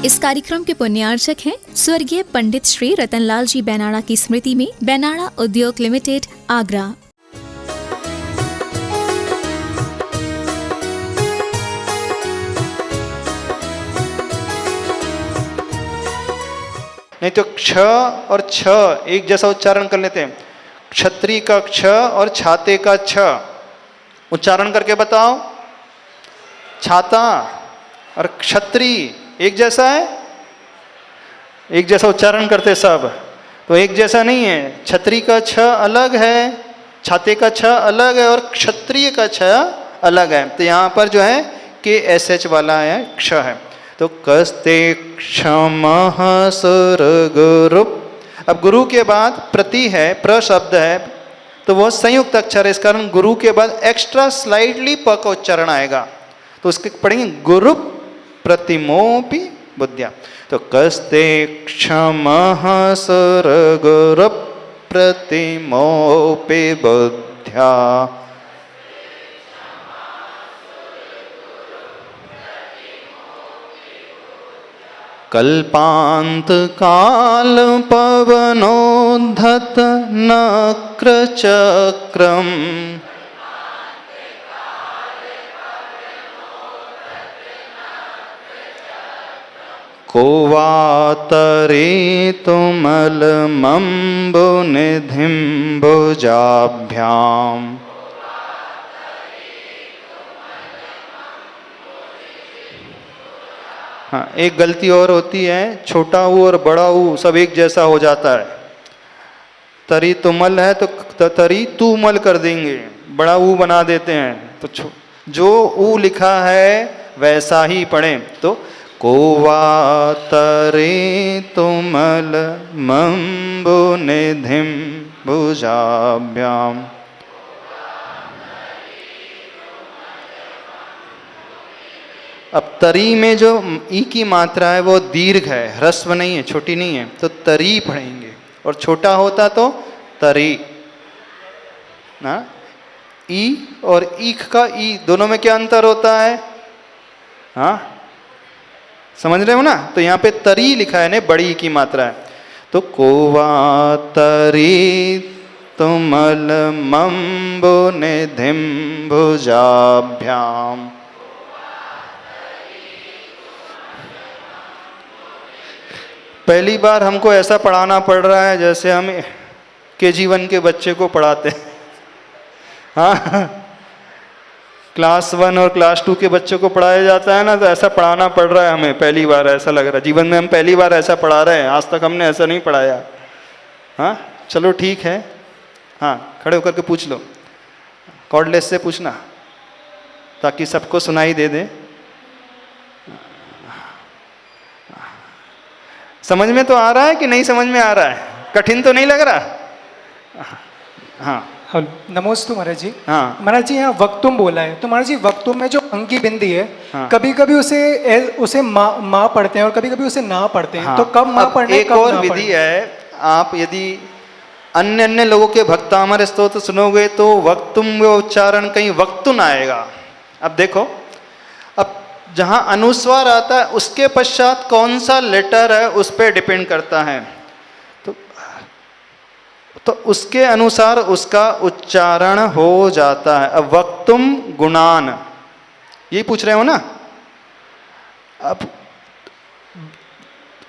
इस कार्यक्रम के पुण्यार्चक हैं स्वर्गीय पंडित श्री रतनलाल जी बैनाड़ा की स्मृति में बैनाड़ा उद्योग लिमिटेड, आगरा। नहीं तो क्ष और छ एक जैसा उच्चारण कर लेते हैं। क्षत्रिय का क्ष और छाते का छ उच्चारण करके बताओ। छाता और क्षत्रिय एक जैसा है, एक जैसा उच्चारण करते सब, तो एक जैसा नहीं है। क्षत्रिय का छ अलग है, छाते का छ अलग है और क्षत्रिय का छ अलग है। तो यहाँ पर जो है के एस एच वाला है, क्ष है। तो कस्ते क्षमः सुर गुरु। अब गुरु के बाद प्रति है, प्र शब्द है, तो वह संयुक्त अक्षर है, इस कारण गुरु के बाद एक्स्ट्रा स्लाइडली प का उच्चारण आएगा। तो उसके पढ़ेंगे गुरु प्रतिमोपि बुद्ध्या। तो कस्ते क्षमः सुर गुरु प्रतिमोपि बुद्ध्या। कल्पांत काल पवनोद्धत नक्र चक्रम। को वातरे तुमल मम्बु निधिम भुजाभ्याम। हाँ, एक गलती और होती है, छोटा ऊ और बड़ा ऊ सब एक जैसा हो जाता है। तरी तुमल है तो तरी तुमल कर देंगे, बड़ा ऊ बना देते हैं। तो जो ऊ लिखा है वैसा ही पढ़ें। तो को वातरे तुमल मम्बु निधिम भुजाभ्याम। अब तरी में जो ई की मात्रा है वो दीर्घ है, ह्रस्व नहीं है, छोटी नहीं है, तो तरी पढ़ेंगे। और छोटा होता तो तरी ना। ई और ईख का ई दोनों में क्या अंतर होता है? हाँ, समझ रहे हो ना? तो यहाँ पे तरी लिखा है ना, बड़ी की मात्रा है। तो कोवा तरी तुमल मम्बु निधिम भुजाभ्याम। पहली बार हमको ऐसा पढ़ाना पड़ रहा है जैसे हम KG1 के बच्चे को पढ़ाते हैं। हाँ, क्लास 1 और क्लास 2 के बच्चों को पढ़ाया जाता है ना, तो ऐसा पढ़ाना पड़ रहा है हमें। पहली बार ऐसा लग रहा है, जीवन में हम पहली बार ऐसा पढ़ा रहे हैं, आज तक हमने ऐसा नहीं पढ़ाया। हाँ चलो ठीक है। हाँ, खड़े होकर के पूछ लो, कॉर्डलेस से पूछना ताकि सबको सुनाई दे दे। समझ में तो आ रहा है कि नहीं समझ में आ रहा है? कठिन तो नहीं लग रहा? हाँ, नमोस्तु महाराज जी। हाँ महाराज जी, यहाँ वक्तुम बोला है, तो महाराज जी वक्तुम में जो अंकी बिंदी है, हाँ। कभी कभी उसे माँ पढ़ते हैं और कभी कभी उसे ना पढ़ते हैं। हाँ। तो कब माँ पढ़ने, एक कब और ना विधि पढ़ने? है, आप यदि अन्य लोगों के भक्तामर स्तोत्र सुनोगे तो वक्तुम में उच्चारण कहीं वक्तुन आएगा। अब देखो, अब जहाँ अनुस्वार आता है उसके पश्चात कौन सा लेटर है उस पर डिपेंड करता है। तो उसके अनुसार उसका उच्चारण हो जाता है। अब वक्तुम गुणान, यही पूछ रहे हो ना? अब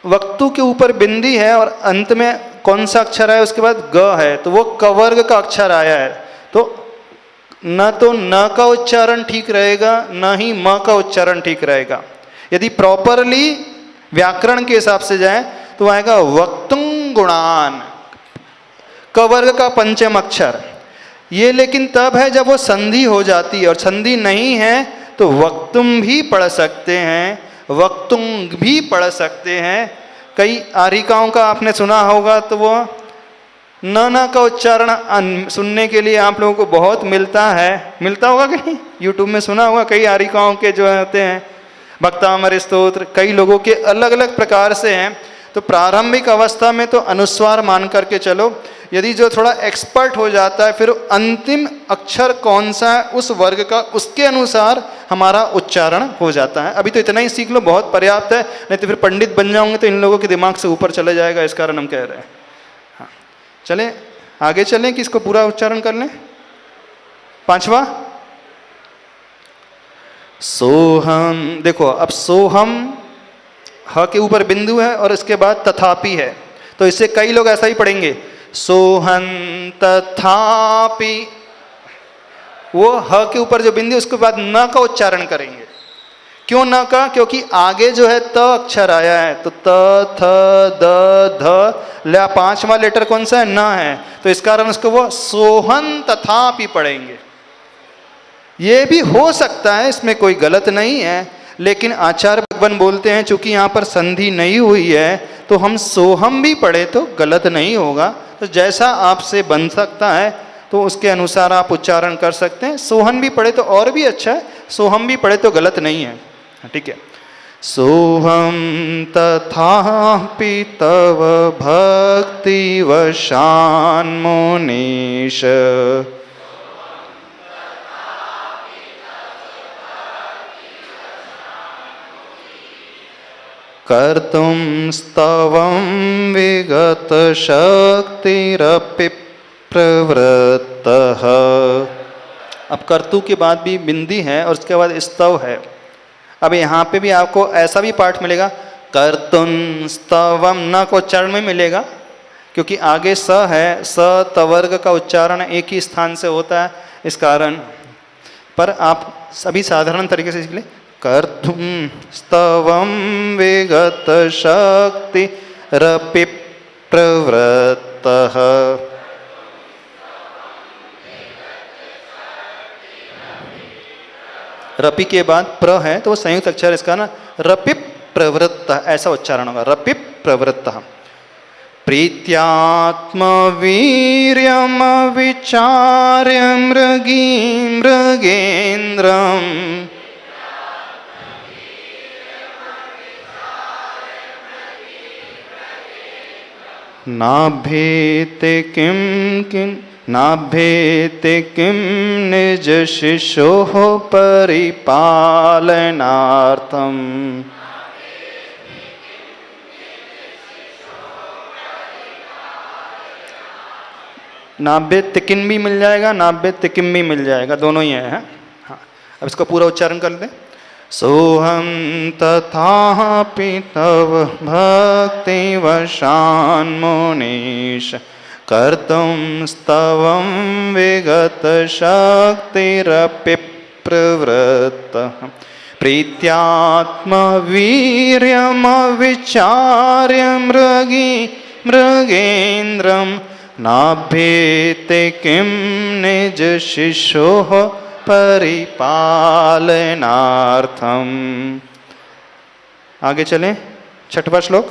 वक्तु के ऊपर बिंदी है और अंत में कौन सा अक्षर है, उसके बाद ग है, तो वो कवर्ग का अक्षर आया है। तो न का उच्चारण ठीक रहेगा, न ही म का उच्चारण ठीक रहेगा। यदि प्रॉपरली व्याकरण के हिसाब से जाए तो आएगा वक्तुम गुणान, कवर्ग का पंचम अक्षर। ये लेकिन तब है जब वो संधि हो जाती है, और संधि नहीं है तो वक्तुम भी पढ़ सकते हैं, वक्तुम भी पढ़ सकते हैं। कई आरिकाओं का आपने सुना होगा, तो वो न का उच्चारण सुनने के लिए आप लोगों को बहुत मिलता होगा कहीं यूट्यूब में सुना होगा। कई आरिकाओं के जो होते हैं भक्तामर स्तोत्र, कई लोगों के अलग अलग प्रकार से हैं। तो प्रारंभिक अवस्था में तो अनुस्वार मान करके चलो, यदि जो थोड़ा एक्सपर्ट हो जाता है फिर अंतिम अक्षर कौन सा है उस वर्ग का, उसके अनुसार हमारा उच्चारण हो जाता है। अभी तो इतना ही सीख लो, बहुत पर्याप्त है, नहीं तो फिर पंडित बन जाओगे तो इन लोगों के दिमाग से ऊपर चले जाएगा, इस कारण हम कह रहे हैं। हाँ चलें आगे चलें कि इसको पूरा उच्चारण कर लें। पांचवा सोहम, देखो अब सोहम ह के ऊपर बिंदु है और इसके बाद तथापि है, तो इससे कई लोग ऐसा ही पढ़ेंगे सोहन तथापि, वो ह के ऊपर जो बिंदु उसके बाद न का उच्चारण करेंगे। क्यों न का? क्योंकि आगे जो है त अक्षर आया है, तो त थ द ध पांचवा लेटर कौन सा है? न है, तो इस कारण उसको वो सोहन तथापि पढ़ेंगे। ये भी हो सकता है, इसमें कोई गलत नहीं है, लेकिन आचार्य भगवान बोलते हैं चूंकि यहाँ पर संधि नहीं हुई है तो हम सोहम भी पढ़े तो गलत नहीं होगा। तो जैसा आपसे बन सकता है तो उसके अनुसार आप उच्चारण कर सकते हैं। सोहन भी पढ़े तो और भी अच्छा है, सोहम भी पढ़े तो गलत नहीं है। ठीक है, सोहम तथापि तव भक्ति वशान मुनीश कर्तुम स्तवं विगत शक्तिरपि प्रवृत्तः। अब कर्तु के बाद भी बिंदी है और उसके बाद स्तव है। अब यहाँ पे भी आपको ऐसा भी पाठ मिलेगा, कर्तुम स्तवम, न को उच्चारण में मिलेगा क्योंकि आगे स है, स तवर्ग का उच्चारण एक ही स्थान से होता है, इस कारण। पर आप सभी साधारण तरीके से सीख ले, कर्तुम स्तवं विगत शक्ति रपि प्रवृत्तः। रपि के बाद प्र है तो वो संयुक्त अक्षर, इसका ना रपि प्रवृत्त ऐसा उच्चारण होगा, रपि प्रवृत्त। प्रीत्यात्म वीर्यम विचार्य मृगी मृगेन्द्रम नाभेते किम निज शिशोः परिपालनार्थम। नाभ्य तिकिन भी मिल जाएगा, नाभ्य तिकिम भी मिल जाएगा, दोनों ही है। हाँ, अब इसका पूरा उच्चारण कर लें। सोहम तथापि तव भक्ति वशान मुनीश कर्तुम स्तवं विगत शक्तिरपि प्रवृत्तः। प्रीत्यात्म वीर्यम विचार्य मृगेन्द्रम नाभेते किम निज शिशोः परिपालनार्थम। आगे चलें, छठवां श्लोक।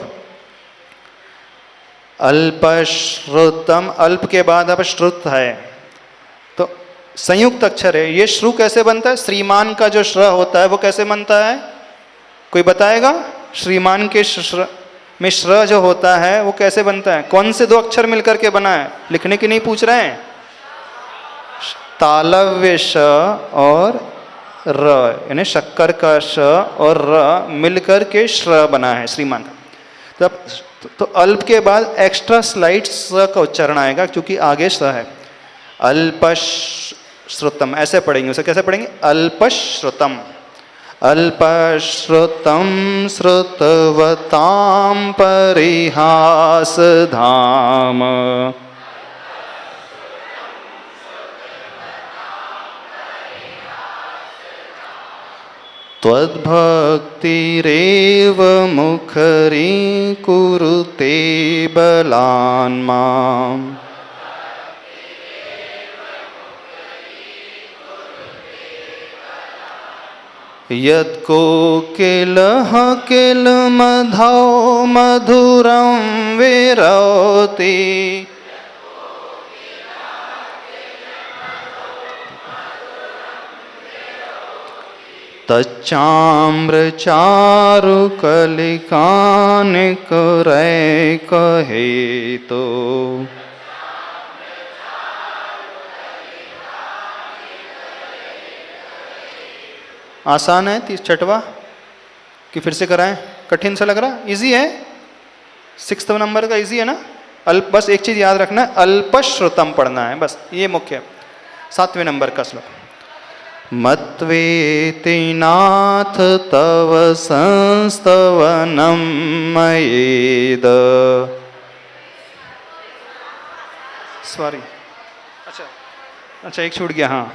अल्पश्रुतम, अल्प के बाद अब श्रुत है तो संयुक्त अक्षर है। ये श्रु कैसे बनता है? श्रीमान का जो श्र होता है वो कैसे बनता है? कोई बताएगा? श्रीमान के श्र में श्र जो होता है वो कैसे बनता है? कौन से दो अक्षर मिलकर के बना है? लिखने की नहीं पूछ रहे हैं। तालव्य श और र, यानी शक्कर का श और र मिलकर के श्र बना है श्रीमान का। तो अल्प के बाद एक्स्ट्रा स्लाइड स का उच्चारण आएगा क्योंकि आगे स है। अल्पश्रुतम ऐसे पढ़ेंगे, उसे कैसे पढ़ेंगे? अल्पश्रुतम। अल्पश्रुतम श्रुतवतां परिहास धाम त्वद्भक्तिरेव मुखरी कुरुते बलान् माम्। यत्कोकिलः किलमधौ मधुरं विरौति तच्चाम्र चारु कलिकानिक रै कहे तो। आसान है 36वां कि फिर से कराएं? कठिन सा लग रहा? इजी है, 6 नंबर का इजी है ना। बस एक चीज याद रखना है, अल्पश्रुतम पढ़ना है, बस ये मुख्य है। 7वें नंबर का श्लोक। मत्वेति नाथ तव संस्तवनम मयेद। सॉरी, अच्छा एक छूट गया। हाँ,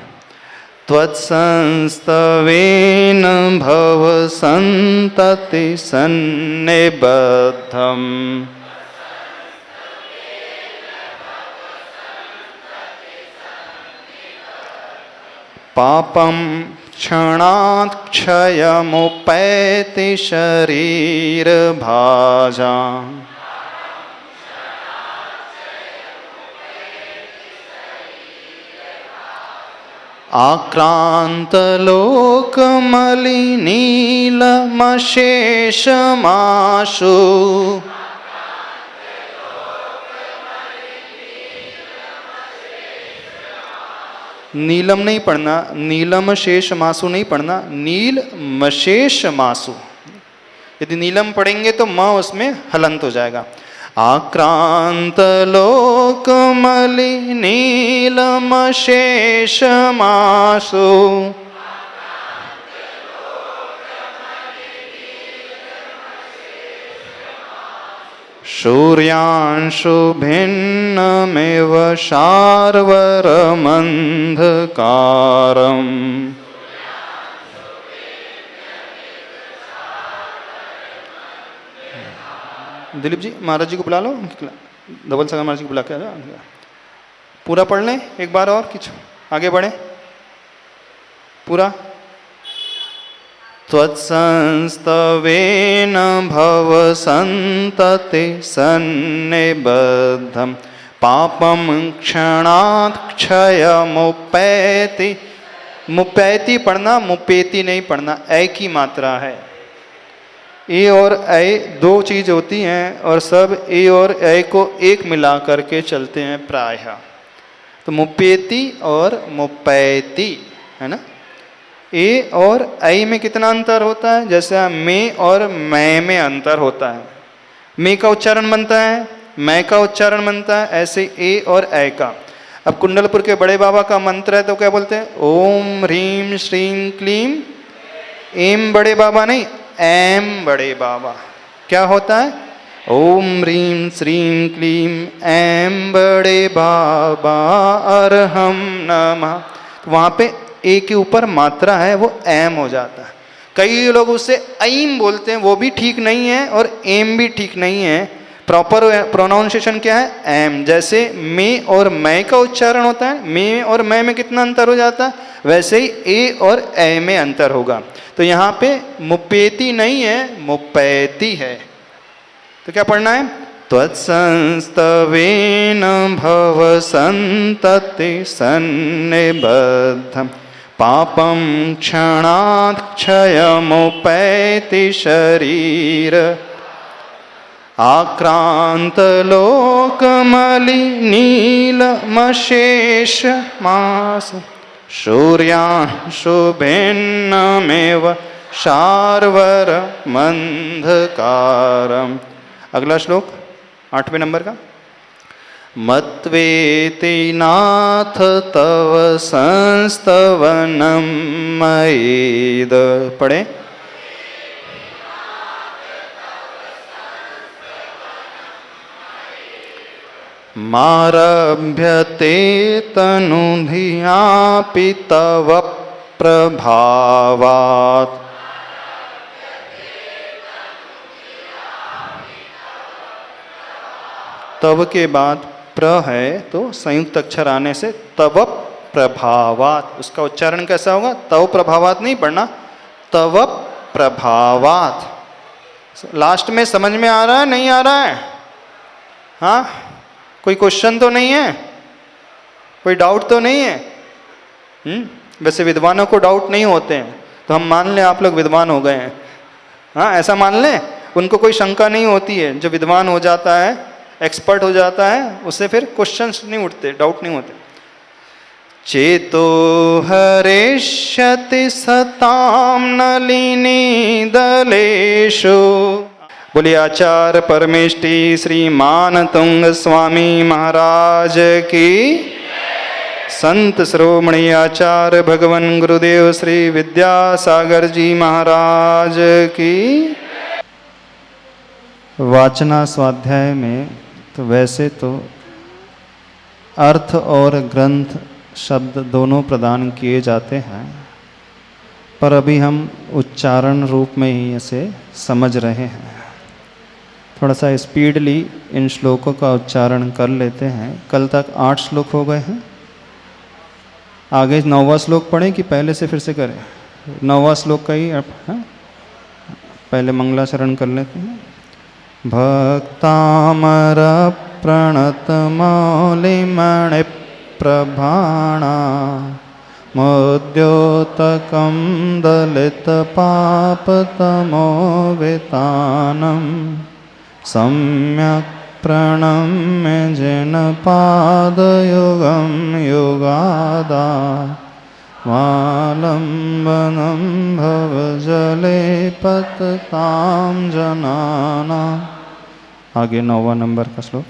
त्वत्संस्तवेन भव संतति सन्निबद्धम्। पापं क्षणात् क्षयमुपैति शरीर भाजाम्। आक्रान्तलोकमलिनीलमशेषमाशु। नीलम नहीं पढ़ना, नीलम शेष मासु नहीं पढ़ना, नील मशेष मासु। यदि नीलम पढ़ेंगे तो म उसमें हलंत हो जाएगा। आक्रांत लोकमलिनीलमशेष मासु। सूर्यांशु भिन्नमेव शार्वरमन्धकारम्। दिलीप जी, महाराज जी को बुला लो, धवल सागर महाराज जी को बुला के आ जाओ। पूरा पढ़ लें एक बार और, कुछ आगे बढ़े पूरा। त्वत्संस्तवेन भव संतति सन्निबद्धम्। पापं क्षणात् क्षयमुपैति। मुपैति पढ़ना, मुपेति नहीं पढ़ना, ऐ की मात्रा है। ए और ऐ दो चीज होती हैं और सब ए और ऐ को एक मिला करके चलते हैं प्रायः। तो मुपेति और मुपैति है ना। ए और ऐ में कितना अंतर होता है? जैसे में और मैं में अंतर होता है। में का उच्चारण बनता है, मैं का उच्चारण बनता है, ऐसे ए और ऐ का। अब कुंडलपुर के बड़े बाबा का मंत्र है तो क्या बोलते हैं? ओम ह्रीम श्रीम क्लीम। एम बड़े बाबा नहीं, एम बड़े बाबा। क्या होता है? ओम ह्रीम श्रीम क्लीम एम बड़े बाबा अरहम नमः। तो वहाँ पे ए के ऊपर मात्रा है, वो एम हो जाता है। कई लोग उससे ऐम बोलते हैं, वो भी ठीक नहीं है और एम भी ठीक नहीं है। प्रॉपर प्रोनाउंसिएशन क्या है? एम। जैसे में और मैं का उच्चारण होता है, में और मैं में कितना अंतर हो जाता है, वैसे ही ए और ए में अंतर होगा। तो यहाँ पे मुपेति नहीं है, मुपैति है। तो क्या पढ़ना है? त्वत्संस्तवेन भव संतति सन्निबद्धम्। पापं क्षणात् क्षयमुपैति शरीर। आक्रांत लोकमलिनीलमशेष मासु। सूर्यांशु भिन्नमेव शार्वरमन्धकारम्। अगला श्लोक 8वें नंबर का। मत्वेति नाथ तव संस्तवनम मयेद। पढ़े। मारभ्यते तनुधियापि तव प्रभावात्। तव के बाद प्र है तो संयुक्त अक्षर आने से तव प्रभावात। उसका उच्चारण कैसा होगा? तव प्रभावात नहीं पढ़ना, तव प्रभावात। लास्ट में समझ में आ रहा है, नहीं आ रहा है? हाँ, कोई क्वेश्चन तो नहीं है, कोई डाउट तो नहीं है? वैसे विद्वानों को डाउट नहीं होते हैं, तो हम मान लें आप लोग विद्वान हो गए हैं। हाँ, ऐसा मान लें, उनको कोई शंका नहीं होती है। जो विद्वान हो जाता है, एक्सपर्ट हो जाता है, उससे फिर क्वेश्चंस नहीं उठते, डाउट नहीं होते। चेतो हरेष्यति सताम नलिनी दलेषु। बोलिए आचार्य परमेष्टि श्रीमान तुंग स्वामी महाराज की, संत श्रोमणी आचार्य भगवान गुरुदेव श्री विद्यासागर जी महाराज की। वाचना स्वाध्याय में तो वैसे तो अर्थ और ग्रंथ शब्द दोनों प्रदान किए जाते हैं, पर अभी हम उच्चारण रूप में ही इसे समझ रहे हैं। थोड़ा सा स्पीडली इन श्लोकों का उच्चारण कर लेते हैं। कल तक 8 श्लोक हो गए हैं। आगे 9वां श्लोक पढ़ें कि पहले से फिर से करें? 9वां श्लोक का ही पहले मंगलाचरण कर लेते हैं। भक्तामर प्रणत मौलिमणि प्रभाणा मोद्योतकं दलित पापतमो वितानं सम्यक् प्रणम्य जिन पादयुगं युगादा वालम्बनं भवजले पततां जनाना। आगे 9वां नंबर का श्लोक।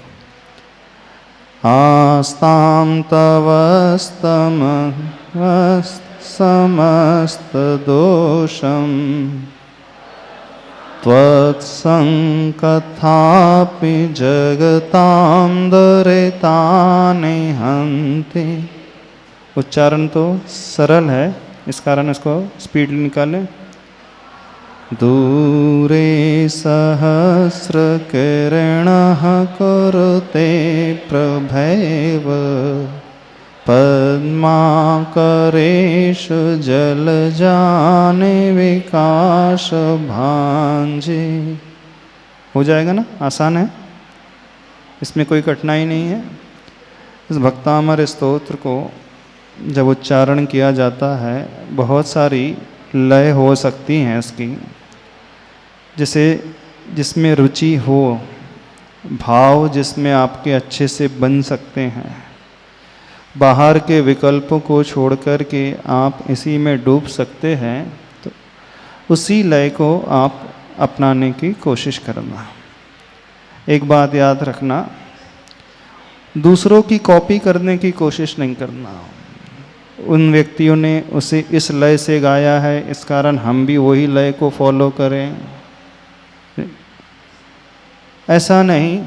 आस्तां तवस्तम समस्तदोषं त्वत्संकथापि जगतां दुरितानि हन्ति। उच्चारण तो सरल है, इस कारण इसको स्पीड निकालें। दूरे सहस्रकिरणः कुरुते प्रभैव पद्माकरेषु जलजाने विकास भांजे। हो जाएगा ना? आसान है, इसमें कोई कठिनाई नहीं है। इस भक्तामर स्तोत्र को जब उच्चारण किया जाता है, बहुत सारी लय हो सकती हैं इसकी, जैसे जिसमें रुचि हो, भाव जिसमें आपके अच्छे से बन सकते हैं। बाहर के विकल्पों को छोड़कर के आप इसी में डूब सकते हैं, तो उसी लय को आप अपनाने की कोशिश करना। एक बात याद रखना, दूसरों की कॉपी करने की कोशिश नहीं करना। उन व्यक्तियों ने उसे इस लय से गाया है, इस कारण हम भी वही लय को फॉलो करें, ऐसा नहीं।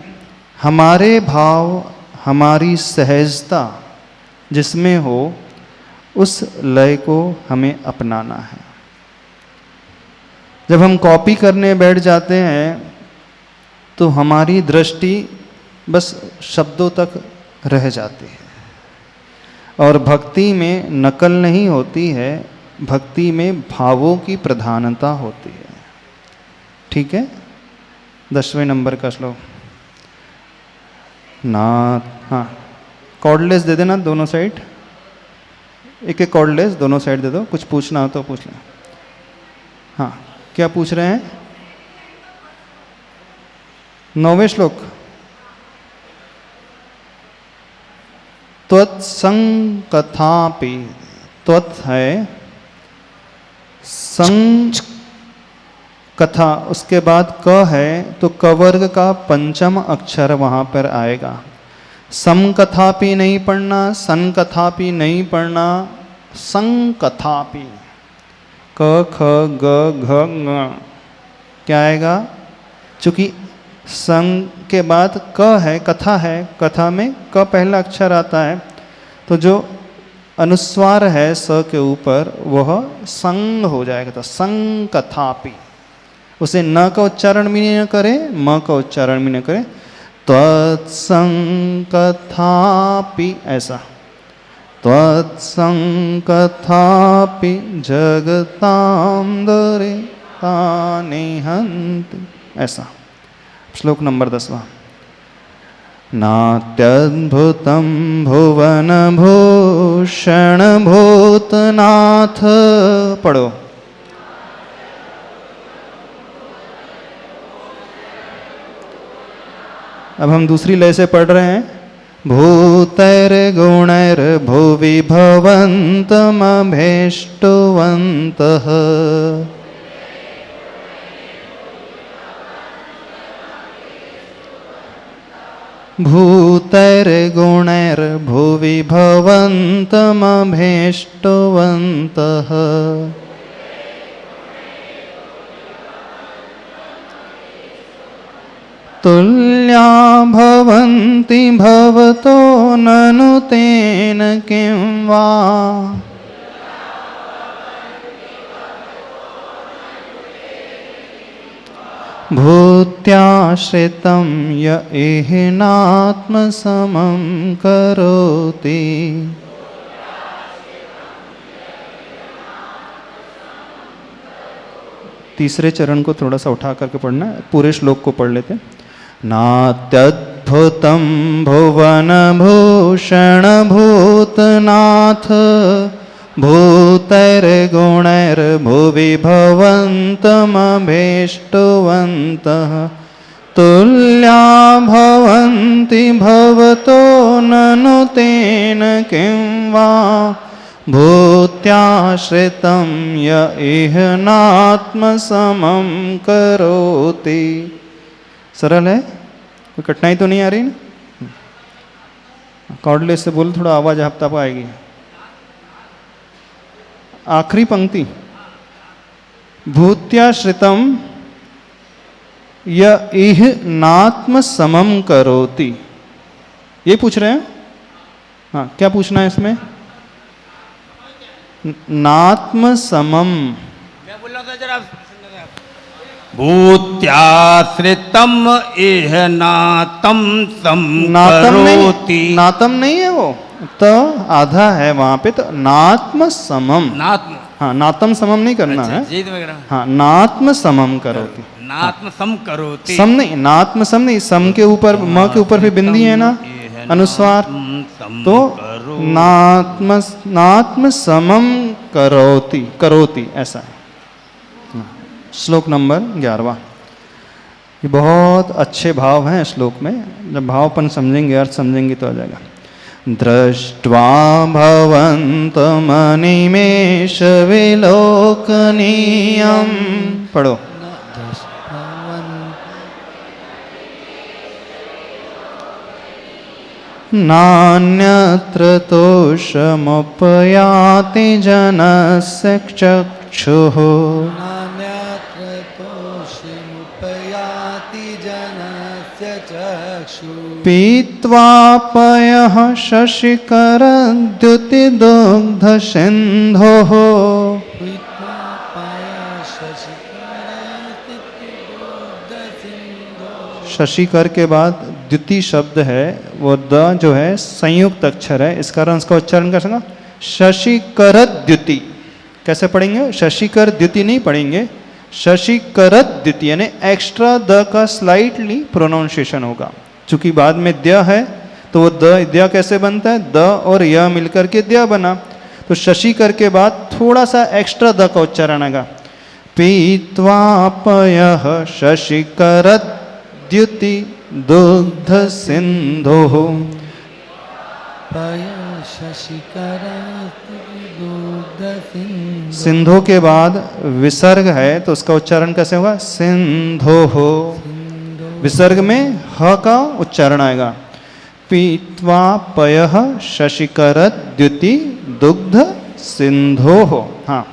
हमारे भाव, हमारी सहजता जिसमें हो, उस लय को हमें अपनाना है। जब हम कॉपी करने बैठ जाते हैं तो हमारी दृष्टि बस शब्दों तक रह जाती है, और भक्ति में नकल नहीं होती है, भक्ति में भावों की प्रधानता होती है। ठीक है? 10वें नंबर का श्लोक। नाथ, हाँ, कॉर्डलेस दे देना दोनों साइड, एक एक कॉर्डलेस दोनों साइड दे दो। कुछ पूछना हो तो पूछ लें। हाँ, क्या पूछ रहे हैं? 9वें श्लोक। त्वत्संकथापि, त्वत् है संग कथा, उसके बाद क है तो कवर्ग का पंचम अक्षर वहाँ पर आएगा। समकथापि नहीं पढ़ना, सनकथापि नहीं पढ़ना, संकथापि। क ख ग घ ङ क्या आएगा? चूंकि संग के बाद क है, कथा है, कथा में क पहला अक्षर आता है, तो जो अनुस्वार है स के ऊपर वह संग हो जाएगा, तो संकथापि। उसे न का उच्चारण भी नहीं करें, म का उच्चारण भी नहीं करें। त्वत्संकथापि, ऐसा। त्वत्संकथापि जगतां दुरितानि हन्ति, ऐसा। श्लोक नंबर 10वां। नात्यद्भुतं भुवनभूषण भूतनाथ, पढ़ो। अब हम दूसरी लय से पढ़ रहे हैं। भूतैर्गुणैर्भुवि भवन्तमभीष्टवन्तः भूतैर्गुणैर्भुवि भवन्तमभीष्टवन्तः तुल्या भवन्ति भवतो ननु तेन किं वा भूत्याश्रितं य इह्नात्मसमं करोति। तीसरे चरण को थोड़ा सा उठा करके पढ़ना है, पूरे श्लोक को पढ़ लेते हैं। नात्यद्भुतं भुवनभूषण भूतनाथ भूतैर्गुणैर्भुवि भवन्तमभीष्टवन्तः तुल्या भवन्ति भवतो ननु तेन किं वा भूत्याश्रितं य इह्नात्मसमं करोति। सरल है, कोई कठिनाई तो नहीं आ रही ना? कॉर्डलेस से बोल, थोड़ा आवाज हफ्ता आएगी। आखिरी पंक्ति, भूत्याश्रितम य इह्नात्म समम करोति, ये पूछ रहे हैं। हाँ, क्या पूछना है इसमें? नात्म समम, मैं बोल रहा था जरा, भूत्याश्रितम इह्नातम सम करोति। नातम नहीं है वो, तो आधा है वहां पे, तो नात्म समम। नात्म, हाँ, नातम समम नहीं करना है। हाँ, नात्म समम करोति। नात्म सम करोति, सम नहीं, नात्म सम नहीं, सम के ऊपर, म के ऊपर भी बिंदी है ना, अनुस्वार, तो नात्म समम करोति, करोति ऐसा है। श्लोक नंबर 11। ये बहुत अच्छे भाव हैं श्लोक में, जब भावपन समझेंगे, अर्थ समझेंगे तो आ जाएगा। दृष्ट्वा भवन्तमनिमेष विलोकनीयं, पढ़ो। नान्यत्र तोषमुपयाति जनस्य चक्षुः पीत्वा पयः शशिकरद्युतिदुग्धसिन्धोः। शशिकर के बाद द्युति शब्द है, वो द जो है संयुक्त अक्षर है, इस कारण उसका उच्चारण कर सकता शशिकरद्युति। कैसे पढ़ेंगे? शशिकर द्युति नहीं पढ़ेंगे, शशिकरद्युति, यानी एक्स्ट्रा द का स्लाइटली प्रोनाउंसिएशन होगा। चूंकि बाद में द्य है तो वो द्य कैसे बनता है? द और य मिलकर के द्य बना, तो शशिकर के बाद थोड़ा सा एक्स्ट्रा द का उच्चारण आएगा। पीत्वा पयः शशिकरद्युति दुग्ध सिंधोः। सिंधो के बाद विसर्ग है तो उसका उच्चारण कैसे होगा? सिंधोः। विसर्ग में ह का उच्चारण आएगा। पीत्वा पयः शशिकरद्युति दुग्ध सिंधोः। हाँ,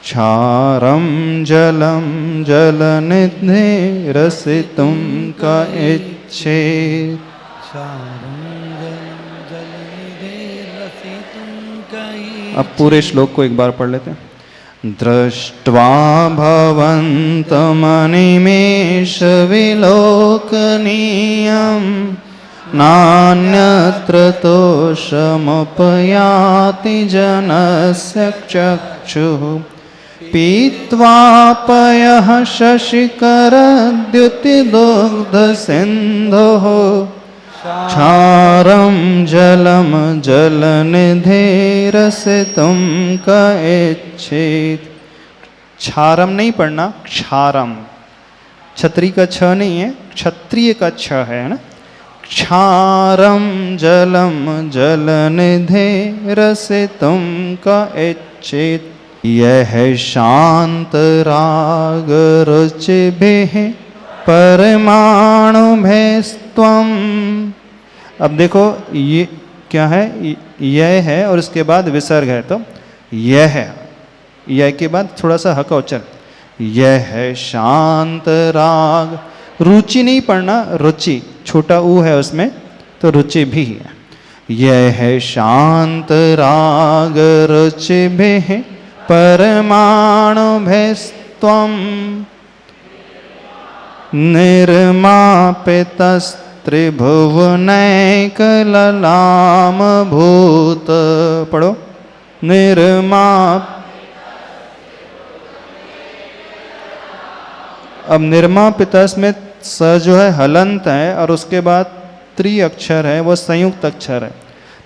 क्षारं जलं जलनिधे रसितुं क इच्छेत्। अब पूरे श्लोक को एक बार पढ़ लेते हैं। दृष्ट्वा भवन्तमनिमेष विलोकनीयं नान्यत्र तोषमुपयाति जनस्य चक्षुः पीत्वा पयः शशिकरद्युतिदुग्धसिन्धोः क्षारं जलं जलनिधे रसितुं क इच्छेत्। क्षारम नहीं पढ़ना, क्षारम। छत्री का छ नहीं है, क्षत्रिय का छ है ना। क्षारम जलम जलनिधे रसितुम का इच्छित यह शांत राग रुचिभिः परमाणु भेस्त्वम। अब देखो ये क्या है, यह है और इसके बाद विसर्ग है, तो यह है, यह के बाद थोड़ा सा ह का उच्चारण। यह है शांत राग, रुचि नहीं पढ़ना, रुचि छोटा ऊ है उसमें, तो रुचि भी है। यह है शांत राग रुचि भी परमाणु भेस्त्वम निर्मापितस्त्रिभुवनैकललाम भूत। पढ़ो, निर्माप। अब निर्मापितस में स जो है हलंत है और उसके बाद त्रि अक्षर है, वो संयुक्त अक्षर है।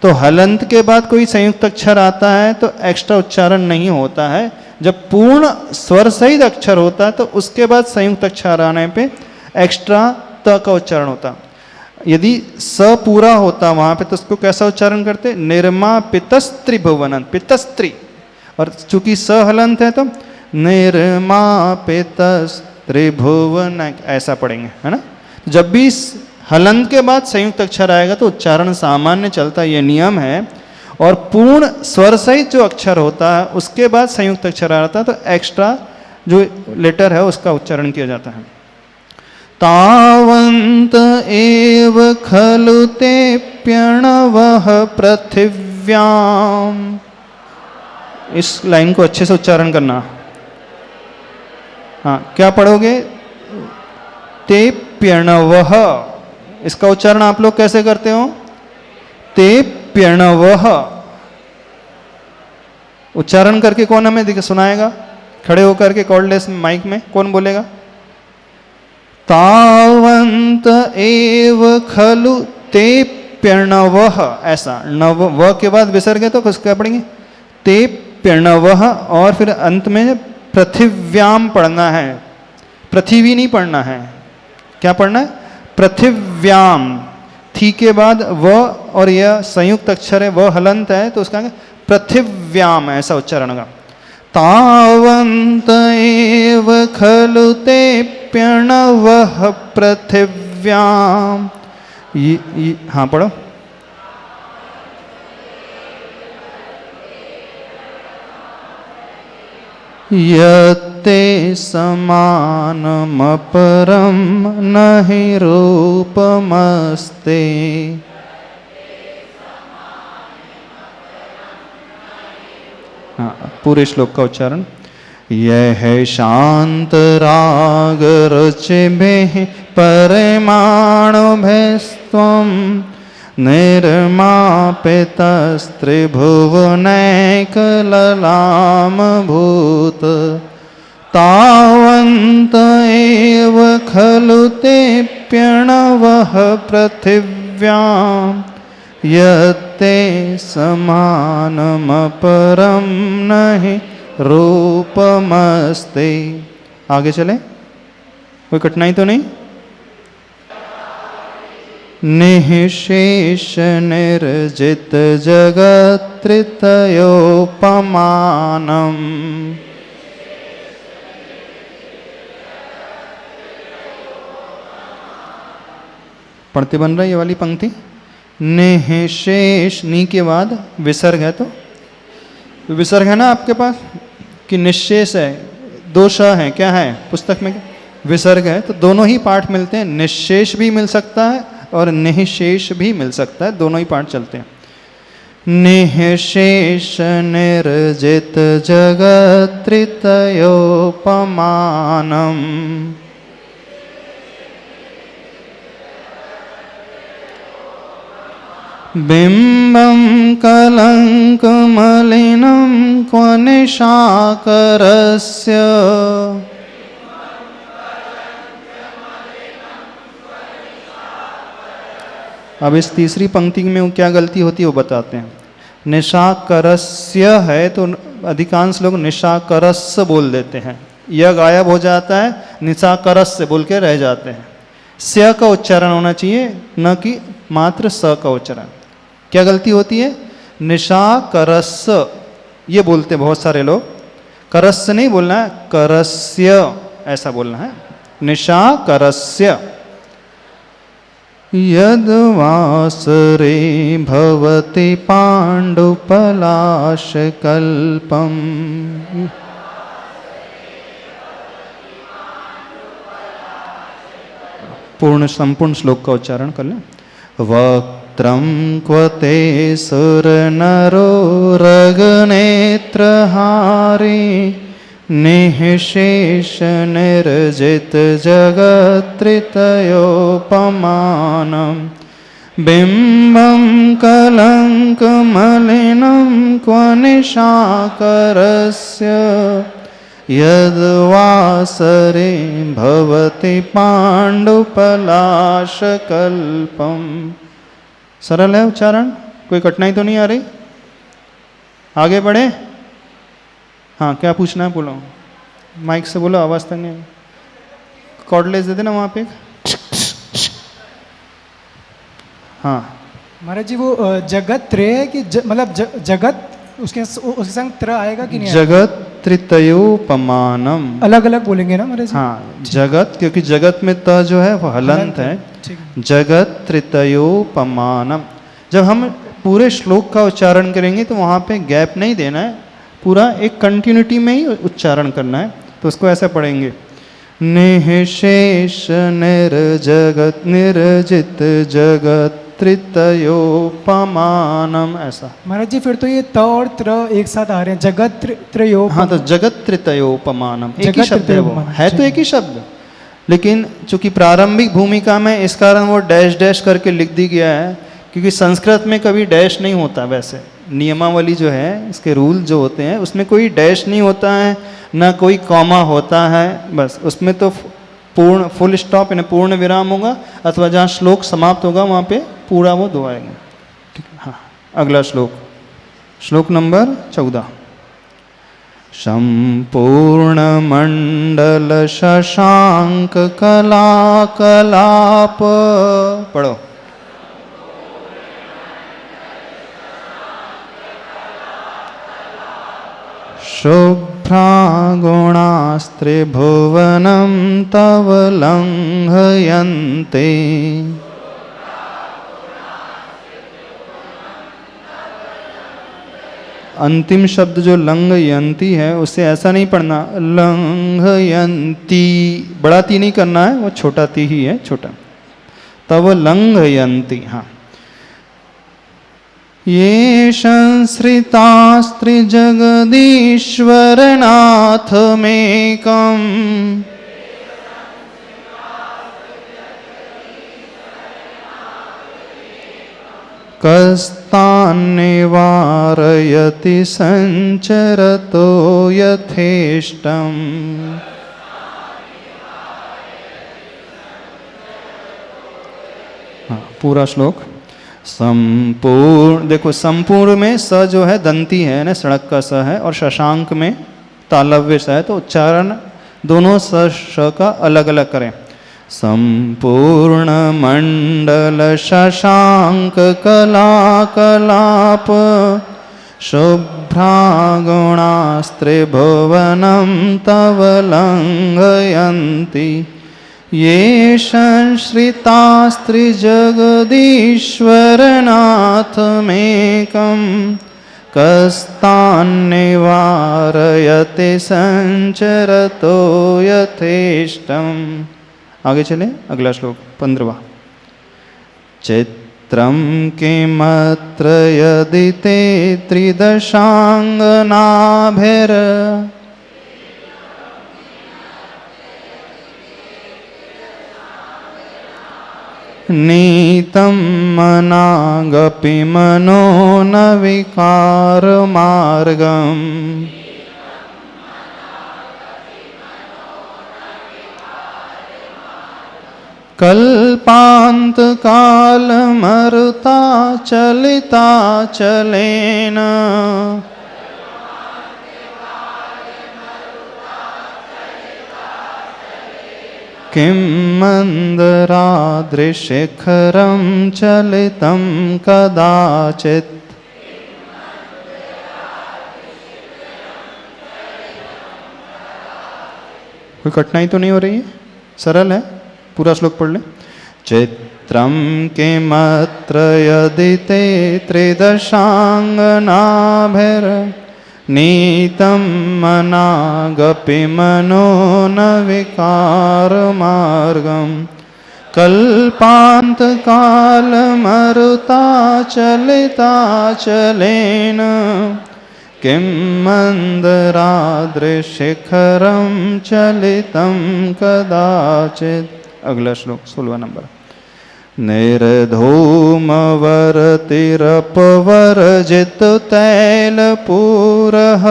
तो हलंत के बाद कोई संयुक्त अक्षर आता है तो एक्स्ट्रा उच्चारण नहीं होता है। जब पूर्ण स्वर सहित अक्षर होता है तो उसके बाद संयुक्त अक्षर आने पे एक्स्ट्रा त का उच्चारण होता। यदि स पूरा होता वहां पे तो उसको कैसा उच्चारण करते, निर्मा पितस्त्रिभुवनन, पितस्त्री। और चूंकि स हलंत है तो निर्मा पितस्त्रिभुवन ऐसा पढ़ेंगे, है ना। जब भी हलंत के बाद संयुक्त अक्षर आएगा तो उच्चारण सामान्य चलता, ये नियम है। और पूर्ण स्वर सहित जो अक्षर होता है उसके बाद संयुक्त अक्षर आता है तो एक्स्ट्रा जो लेटर है उसका उच्चारण किया जाता है। तावंत एव खलु ते प्रणवः पृथिव्याम। इस लाइन को अच्छे से उच्चारण करना। हाँ, क्या पढ़ोगे, ते प्रणवः, इसका उच्चारण आप लोग कैसे करते हो, ते प्रणवः। उच्चारण करके कौन हमें सुनाएगा, खड़े होकर के कॉर्डलेस माइक में कौन बोलेगा। तावंत एव खलु ते प्रणवः, ऐसा नव व के बाद विसर्ग है तो क्या पढ़ेंगे, ते प्रणवः। और फिर अंत में पृथिव्याम पढ़ना है, पृथ्वी नहीं पढ़ना है। क्या पढ़ना है, पृथिव्याम। थी के बाद व और यह संयुक्त अक्षर है, व हलंत है तो उसका पृथिव्याम ऐसा उच्चारण होगा। तावंत एव खलु ते प्रणवः पृथिव्याम। हाँ पढ़ो, यते समानमपरं नहि रूपमस्ते। हाँ, पूरे श्लोक का उच्चारण। यह है शांत राग रुचिभिः परमाणु भेस्त्वं निर्मापितस्त्रिभुवनैकललाम भूत। तावंत एव खलु ते प्रणवः पृथिव्याम् यते समानमपरं नहि रूपमस्ते। आगे चले, कोई कठिनाई तो नहीं। निःशेष निर्जित जगत्त्रितयोपमानम्। पढ़ते बन रहा है ये वाली पंक्ति। निःशेष, नी के बाद विसर्ग है तो विसर्ग है ना आपके पास कि निःशेष है, दो श है, क्या है पुस्तक में, विसर्ग है। तो दोनों ही पाठ मिलते हैं, निःशेष भी मिल सकता है और निःशेष भी मिल सकता है, दोनों ही पाठ चलते हैं। निःशेष निर्जित जगत्त्रितयोपमानम्। बिंबं कलंकमलिनं क्व निशाकरस्य। अब इस तीसरी पंक्ति में क्या गलती होती है वो बताते हैं। निशाकरस्य है तो अधिकांश लोग निशाकरस्य बोल देते हैं, यह गायब हो जाता है, निशाकरस से बोल के रह जाते हैं। स्य का उच्चारण होना चाहिए, न कि मात्र स का उच्चारण। क्या गलती होती है? निशाकरस ये बोलते बहुत सारे लोग, करस नहीं बोलना है, करस्य ऐसा बोलना है, निशाकरस्य। यद वासरे भवति पाण्डुपलाश कल्पम। पूर्ण संपूर्ण श्लोक का उच्चारण कर लें। वक्त्रं क्वते सुरनरो रगनेत्रहारी निःशेष निर्जित जगत्त्रितयोपमानं बिम्बं कलङ्कमलिनं क्व निशाकरस्य यद्वासरे भवति पाण्डुपलाशकल्पम। सरल है उच्चारण, कोई कठिनाई तो नहीं आ रही? आगे बढ़े। हाँ, क्या पूछना है बोलो, माइक से बोलो, आवाज़ तक नहीं। कॉर्डलेस दे देना वहाँ पे। हाँ महाराज जी, वो जगत त्रय है कि मतलब जगत उसके संग त्र आएगा कि नहीं आएगा? जगत त्रितयोपमानम, अलग अलग बोलेंगे ना महाराज जी? हाँ जगत, क्योंकि जगत में त जो है वो हलंत है। जगत त्रितयोपमानम। जब हम पूरे श्लोक का उच्चारण करेंगे तो वहाँ पे गैप नहीं देना है, पूरा एक कंटिन्यूटी में ही उच्चारण करना है। तो उसको ऐसा पढ़ेंगे, निःशेष निर्जगत निर्जित जगत त्रितयोपमानम, ऐसा। महाराज जी फिर तो ये त और त्र एक साथ आ रहे हैं, जगत त्रयो। हाँ, तो जगत त्रितयोपमानम एक ही जगत शब्द है, वो त्रितयोपमानम, है तो एक ही शब्द, लेकिन चूंकि प्रारंभिक भूमिका में इस कारण वो डैश डैश करके लिख दी गया है, क्योंकि संस्कृत में कभी डैश नहीं होता। वैसे नियमावली जो है, इसके रूल जो होते हैं, उसमें कोई डैश नहीं होता है, ना कोई कॉमा होता है। बस उसमें तो पूर्ण फुल स्टॉप यानी पूर्ण विराम होगा, अथवा जहाँ श्लोक समाप्त होगा वहाँ पे पूरा वो दोहराएंगे। ठीक है। हाँ, अगला श्लोक, श्लोक नंबर 14। संपूर्णमण्डल शशांक कलाकलाप, पढ़ो। शुभ्रागुणास्त्रिभुवनं तव लङ्घयन्ते। अंतिम शब्द जो लंघयन्ति है उसे ऐसा नहीं पढ़ना, लंघयन्ति, बड़ा ती नहीं करना है, वो छोटा ती ही है, छोटा। तव लंघयन्ति। हाँ, ये संश्रितास्त्रिजगदीश्वरनाथमेकम् कस्तान्निवारयति संचरतो यथेष्टम्। हाँ, पूरा श्लोक। संपूर्ण, देखो संपूर्ण में स जो है दंती है ना, सड़क का स है, और शशांक में तालव्य स है, तो उच्चारण दोनों स श का अलग अलग करें। संपूर्ण मंडल शशांक कलाकलाप शुभ्रागुणास्त्रिभुवनं तव लंघयन्ति। ये संश्रितास्त्रिजगदीश्वरनाथमेकं कस्तान्निवारयति संचरतो यथेष्टम्। आगे चले, अगला श्लोक 15वां। चित्रं किमत्र यदि ते त्रिदशांगनाभिर नीतं मनागपि मनो न विकारमार्गम्। कल्पान्तकालमरुता चलिता चलेन किं मन्दराद्रिशिखरं चलितं कदाचित्। कोई कठिनाई तो नहीं हो रही है, सरल है, पूरा श्लोक पढ़ लें। चित्रं किमत्र यदि ते त्रिदशाङ्गनाभिर्नीतं मनागपि मनो न विकारमार्गं कल्पान्तकालमरुताचलिताचलेन किं मन्दराद्रिशिखरं चलितं कदाचित्। अगला श्लोक 16 नंबर। निर्धूमवर्तिरपवर्जित तैलपूरः।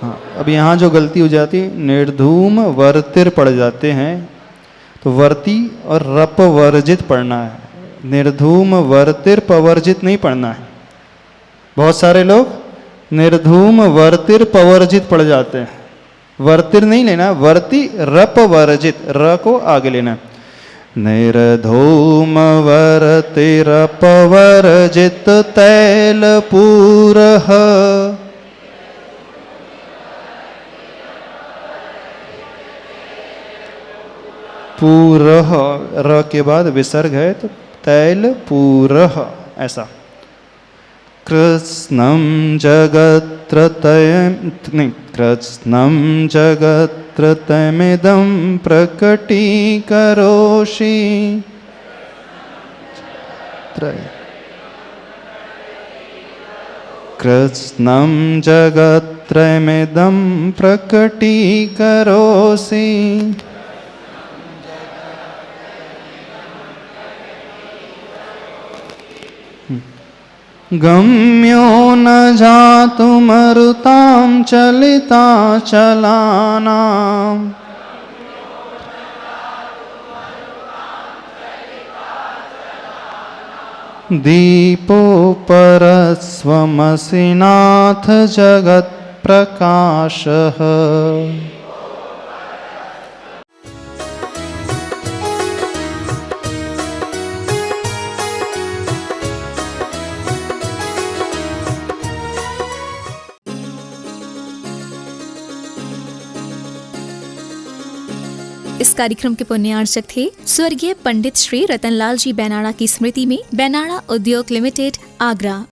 हाँ, अब यहाँ जो गलती हो जाती है, निर्धूम वर्तिर पड़ जाते हैं, तो वर्ती और रप वर्जित पढ़ना है, निर्धूम वर्तिर पवर्जित नहीं पढ़ना है। बहुत सारे लोग निर्धूम वर्तिर पवर्जित पढ़ जाते हैं, वर्तिर नहीं लेना, वर्ती रप वर्जित, र को आगे लेना। निर्धूम वर्तिरप वर्जित तैलपूरः। पूरः, र के बाद विसर्ग है तो तैल पूरः ऐसा। कृत्स्नं जगत्रतमिदं प्रकटीकरोषि। कृत्स्नं जगत्रयमिदं प्रकटीकरोषि। गम्यो न जातुमरुतां चलिताचलानां। दीपोपरस्वमसि नाथ जगत्प्रकाशः। इस कार्यक्रम के पुण्यार्चक थे स्वर्गीय पंडित श्री रतनलाल जी बेनाड़ा की स्मृति में बेनाड़ा उद्योग लिमिटेड, आगरा।